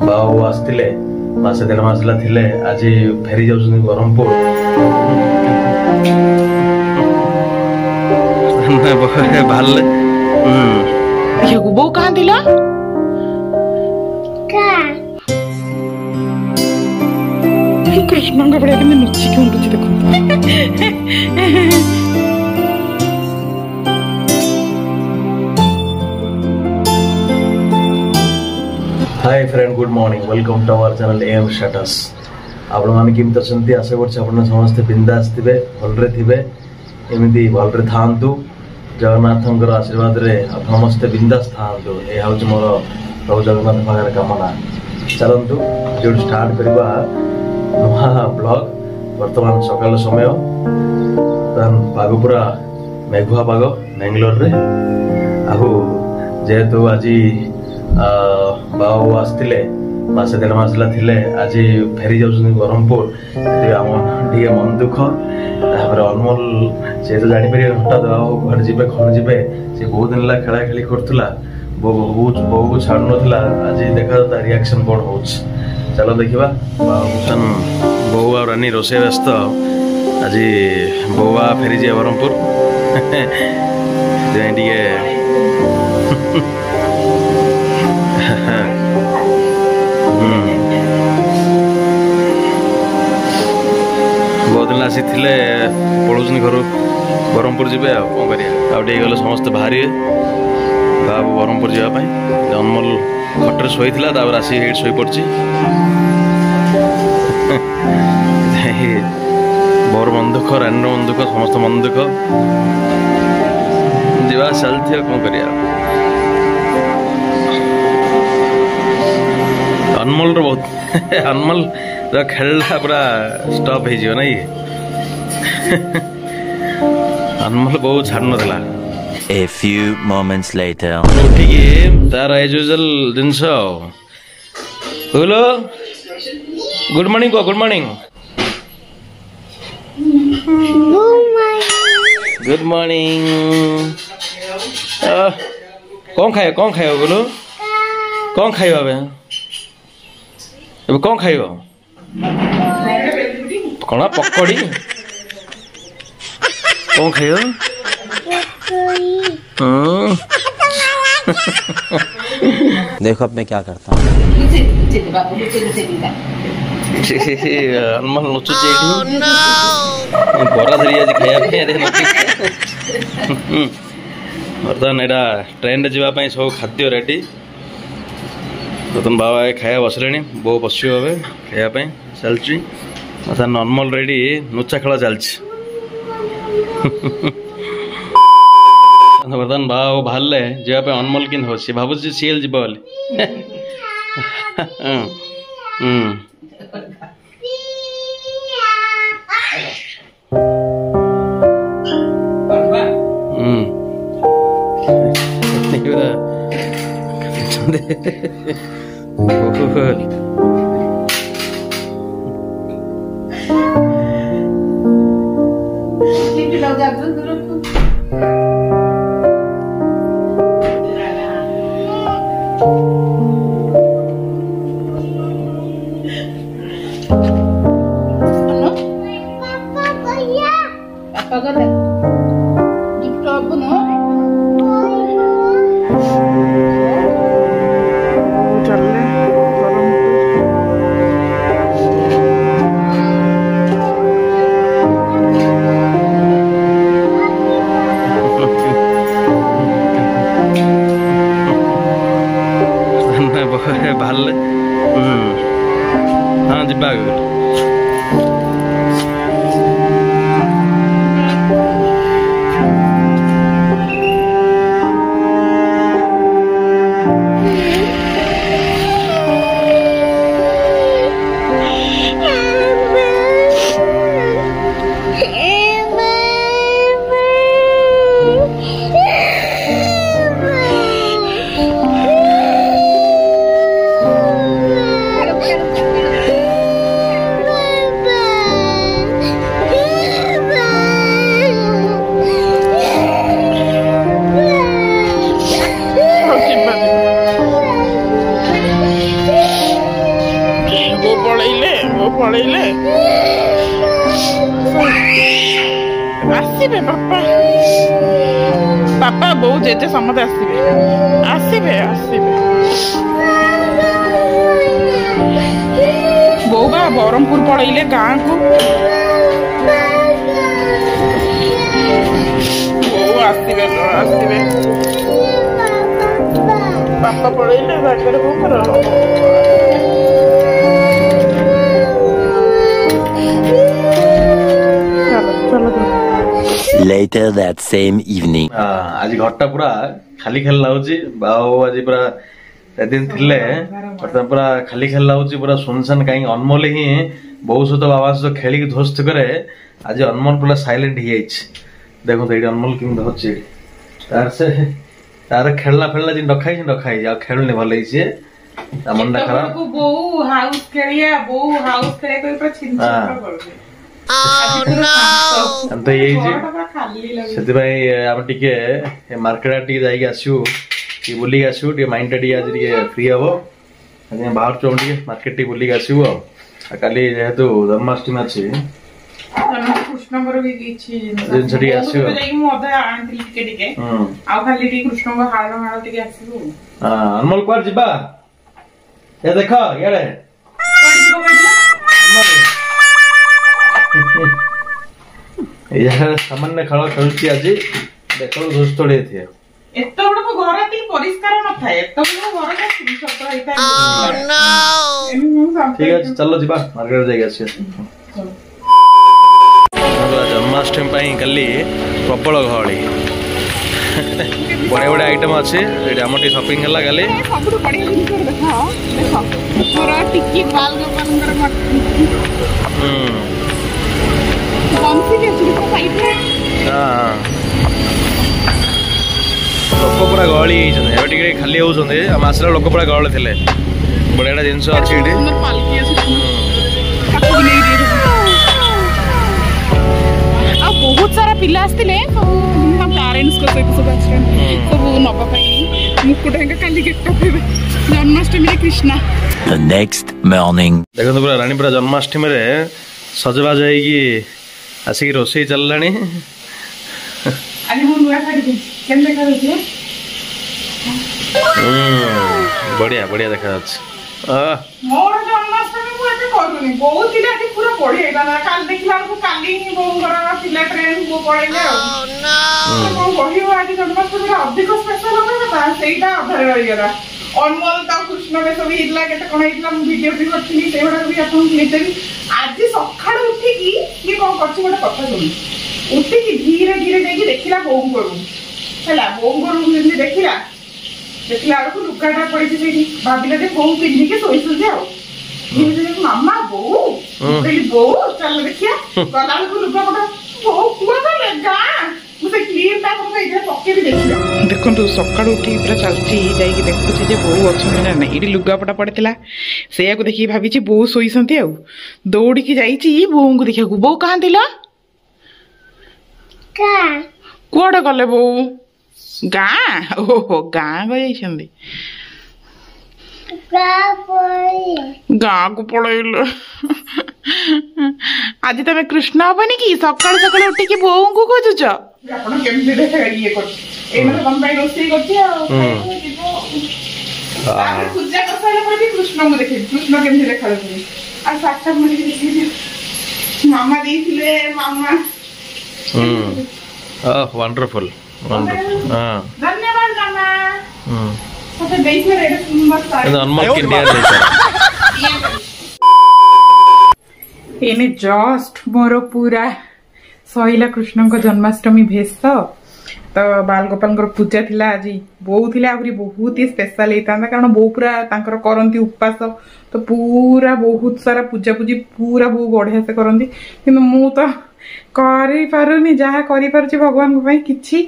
बाबू आसते मासे 1.5 मास थिले आज फेरी जाउछन ब्रह्मपुर भल बो कहाँ दिला कृष्ण का बड़े में नुच्ची क्यों नुच्ची देखो hi friend good morning welcome to our channel M status आपण माने किमत असंती आशा करछ आपण समस्त बिंदास थिबे भलरे थिबे एमिति भलरे थांतु जगन्नाथंकर आशीर्वाद रे समस्त बिंदास थांतु ए हाउच मोर प्रभु जगन्नाथ पाखर कामना चलंतु जो स्टार्ट करबा नुहा ब्लॉग वर्तमान सकाल समय पाग पूरा मेघुआ पाग बेंगलोर रे आहु जेहेतु आज बाबू आसते मासे 1.5 मास थिले आज फेरी जाउछन ब्रह्मपुर टे मन दुख अनमोल से तो जापर हठात घर जी खन जी से बहुत दिन खेला खेली करूला बो को छाड़ ना आज देखा रिएक्शन कौन हो चलो देखा बो आ रानी रोसे व्यस्त आज बौआ फेरी जाए ब्रह्मपुर बहुत दिन आसी पड़ोसन घर ब्रह्मपुर जी कौन कर गले समस्त बाहर बाबू ब्रह्मपुर जावाई अनमोल खटर शोला आसी शो पड़ी बोर मन दुख रानी मन दुख समस्त मन दुख जा चलती कौन कर अनमोल बहुत अनमोल खेलना पूरा स्टॉप हो ना अनमोल बहुत छाड़ ना A few moments later. उठिकी तार एज यूजुअल जिनस बोलो गुड मॉर्निंग को गुड मॉर्निंग गुड मॉर्निंग कौन खाए बोलो कौन खाइबा अब कौन खाइब कौन पकड़ी कौन खाइब देखो अब मैं क्या करता हूँ बरा धरी आज खाया बर्तमान यहाँ ट्रेन रे जावाई सब खाद्य रेडी बर्तमान बाबा खाया बसले बो पशु हे खायापी चलती बर्तमान नॉर्मल रेडी नुचा खेल चलती बर्तमान बाबा बाहर जावाई अनमोल कि हो सी भाव सीएल जीव बाहर हाँ जीवा ପଳେଇଲେ ଆସିବେ ବାପା ବୋଉ ଜେଜେ ସମସ୍ତେ ଆସିବେ ବୋଉ ବା ବ୍ରହ୍ମପୁର ପଳେଇଲେ ଗାଁକୁ ବୋଉ ଆସିବେ ବାପା ପଳେଇଲେ ବାଟରେ ବୋଉଙ୍କର Later that same evening. आज घरटा पूरा खाली खाली लाଗୁଛି बाबू आज पूरा दिन थिले बर्तमान पूरा खाली खाली लाଗୁଛି पूरा सुनसान कहीं अनमोल ही बहु सहित बाबा सहित खेलिक ध्वस्त करे आज अनमोल पूरा साइलेंट ही देखो तो ये अनमोल किम होची तार खेलना फेलना जिन रखाई आ खेलने भले छे मंडा खराब बो हाउस खेलिया कोई पर चिंता करबे हम तो यही जे सेति भाई हम टिके मार्केट टिके जाई आसु टी बुली आसु टी माइंड टी आज टिके फ्री हबो आज बाहर चों टिके मार्केट टी बुली आसु काली जेहेतु जन्माष्टमी अछि कृष्ण पर भी किछि दिन छडी आसु जाई मु अधा आंती टिके आ खाली टी कृष्ण को हाड़ टिके आसु अनमोल क्वार जिबा ए देखो यारे सामान्य खेल खेलुची आज देखो दोस्त थोड़े थे एत बड़ को घर टी परिष्कार न थाए एत बड़ घर का सत्र हेता ठीक है चलो जिबा मार्केट जाई आसी जन्माष्टमी पाई कली प्रबल गहली बड़े बड़े आइटम अच्छे आम शॉपिंग है कल सब बढ़िया जिनिस देखो पूरा टिक्की बाल लोक पूरा गहली होती खाली होते आम आसला लोक पूरा गहली थे बढ़िया जिन अच्छी बहुत सारा पिला आसते पेरेंट्स को सहित सब सब नवा मुकुट काली Janmashtami Krishna The next morning. देखो पूरा रानीपुरा जन्माष्टमी रे सजबाज आसिक रोसई चलला बढ़िया बढ़िया देखा मोर जन्माष्टमी मुझे करूनी बहुत थिला कि पूरा बढ़िया गाना काल देखला को काली बोंगर थिला ट्रेन को पळैले नो कहियो आज जन्माष्टमी अधिक स्पेशल होता सेटा अधर रही गला अनमोल ता कृष्ण में सब हिला केते कोन हिला वीडियो भी करथिनी सेवडा भी आपन देबी आज सखाळ उठी की ये कोन करछि गोटे कथा सुनी उठी की धीरे धीरे देखि देखिला बोंग करू हला बोंग करू देखिला को लुगाटा पड़ी भाविले बोऊ पिंधि के शोई जाओ मामा बोऊ कहली बोऊ चल देखिया गला को लुगाटा बोऊ पुआ तो गाँ मुझे क्लीन ता को इधर पक्के भी देखिला देखंतु सकाळ उठी पूरा चलची जाई के देखुची जे बोऊ अछि ना नै इडी लुगापटा पड़ितला सेया को देखि भाबिची बोऊ सोईसंती आ दौड़ी के जाईची बोऊ को देखिया बोऊ कहां दिला का कोडे गले बोऊ गाँ ओहो गाँ गई गाँ को पड़ेल आज तुम कृष्ण हबनी कि सकाल सकाल उठिकी बोऊ को खोजुच पूजा कृष्ण को देखे कृष्ण केमती देखा मामा देइथिले मामा वंडरफुल धन्यवाद मामा एने जस्ट मोर पूरा सहिला कृष्ण को जन्माष्टमी भेष तो बाल गोपाल पूजा थिला आज बोऊ थिला आहुरी बहुत ही स्पेशल होता कारण बोऊ पूरा तांकर करंती उपवास तो पूरा बहुत सारा पूजा पूजी पूरा बोऊ बढ़िया से करंती किंतु मु तो करि पारुनी जहा करि पारुची भगवान को भाई किछि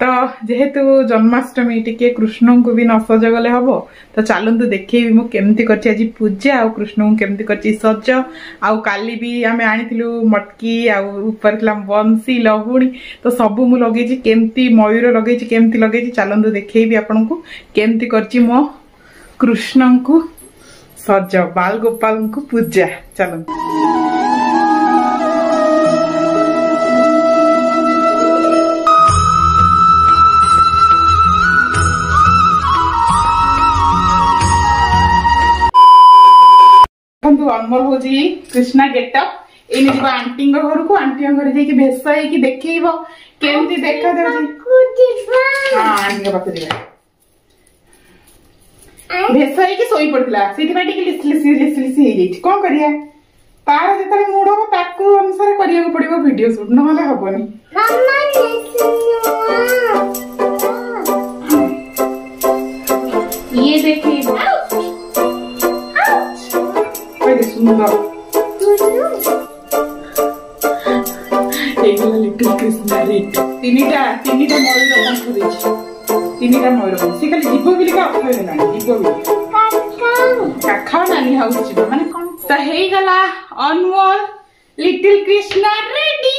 तो जेहेतु जन्माष्टमी टिके कृष्ण को भी न सजगले हबो तो चलंतु देखैबी मु केमती करछि आज पूजा आ कृष्ण को केमती करछि सज आ काली भी आमे आनिथिलु मटकी आ ऊपर थला बंसी लहुणी तो सब मु लगेछि केमती मयूर लगेछि केमती लगेछि चलंतु देखैबी आपन को केमती करछि मो कृष्ण को सज बाल गोपाल को पूजा चलो अनमोल हूँ कृष्णा गेटअप एने जीव आंटी घर को आंटी घर जाकि भेष होगी देखब केमती देखा आंटी पाखे भेष होगी शोई पड़ा से लिसी लिसी लिसी लिसी कौन करिया तार जो मूड हम ताकू अनुसार करिया पड़ो वीडियो शूट ना हेनी ये देखिए सुंदर लिटिल कृष्णा रेड तीन मयूर पंख तीन मयूर पंख सी खाली जीव बोलिक अर्थ होगा जीव काखा नानी हाउस जीव माने कौन तो हे गला अनमोल लिटिल कृष्णा रेडी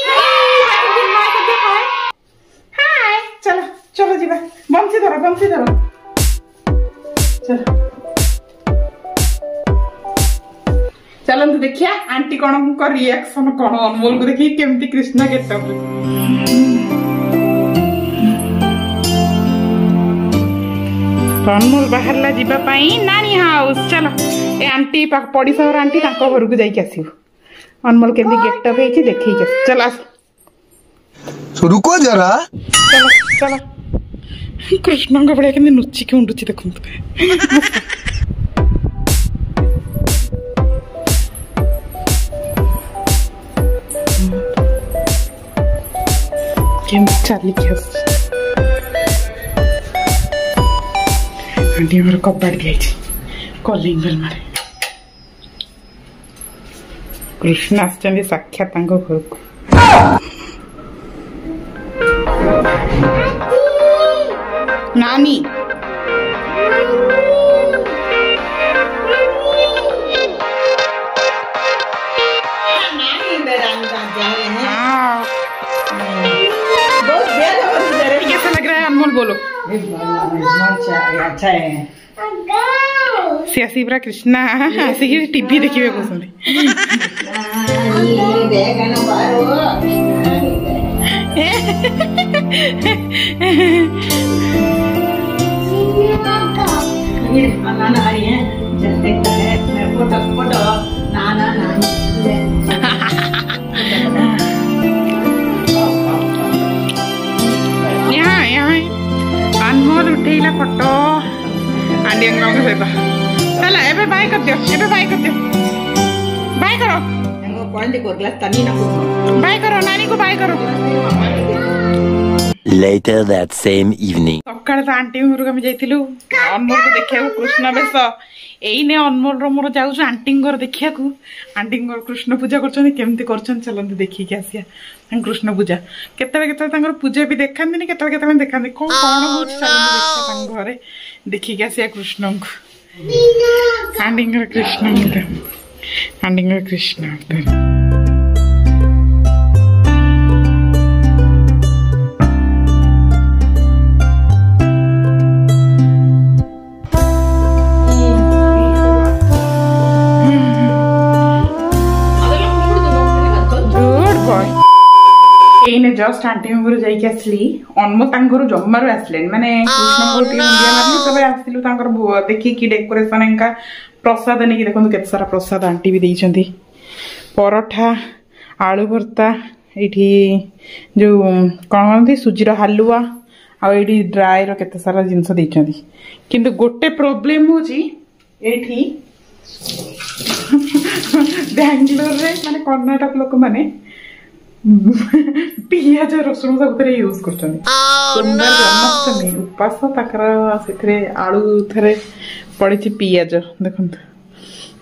हाय चलो चलो जीवा बंसी धरो चलो चलते देखिया आंटी कौन रिएक्शन कौन अनमोल को देखिए केमती कृष्णा गेटअप अनमोल बाहरला जीवा पाई नानी हाउस चलो ए आंटी पड़ोसा घर आंटी घर को जाइए आसू अनमोल केमती गेटअप है देखिए चलो आस रुको जरा चलो चलो कृष्णा बड़े के नुचिकी उंडुची देखो चलिए आंटी हमारे कबाड़ दिया कलिंग बेल मारे कृष्ण आसछन साक्षात घर को नानी कैसा लग रहा है अनमोल बोलो अच्छा है सियासी पूरा कृष्णा आसिक टीवी देखिए कहते अनमोल उठेला फोटो आंटी अंकल सहित चल एबे बाय कर दियो बाय करो बाय करो नानी को बाय करो Later that same evening. सकाळ तो आंटी घर को जाइलु अनमोल को देखा कृष्ण बेश एने अनमोल मोर जाऊँ आंटी घर देखा आंटी घर कृष्ण पूजा करमती कर चलते देखिए आसिया कृष्ण पूजा केतले पूजा भी देखा केतले देखा कौन कौन हो घरे देखिए आसिया कृष्ण को aunty Krishna aunty Krishna just aunty घर जाइए आसली अनमोल घर जमारू आसले माने कृष्ण मुंडिया मारली तब आसलु देखिए डेकोरेशन एंका प्रसाद नहीं देखो केते सारा प्रसाद आंटी भी देइछंती परोठा आलू भर्ता ये जो कौन कहते सुजीर हालुआ आईटी ड्राई केते सारा जिनस देइछंती किंतु गोटे प्रॉब्लम होची एठी बेंगलोर रे माने कर्नाटक लोक माने पियाज रसुण सब यूज कर जन्माष्टमी उपास से आलू थे पड़ी पियाज देखो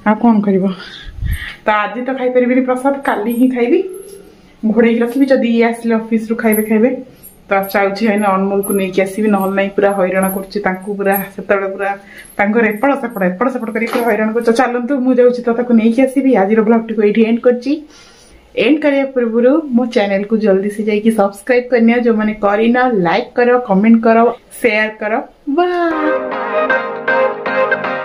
आ कौन कर तो आज तो खाई पारि प्रसाद काली ही खाइबी घोड़े रखी जदि ये आसिले ऑफिस रु खाइबे खाइबे तो चाहूँ अनमोल को लेकिन आसबि ना पूरा हैरान करा से पूरा एपड़ सेपड़ कर हैरान कर चलतु मुझे तो नहीं आसबि आज ब्लॉग टी ये एंड कर एंड करने पूर्व मो चैनल को जल्दी से जाइए सब्सक्राइब करनी जो मैंने करना लाइक करो कमेंट करो शेयर करो बाय।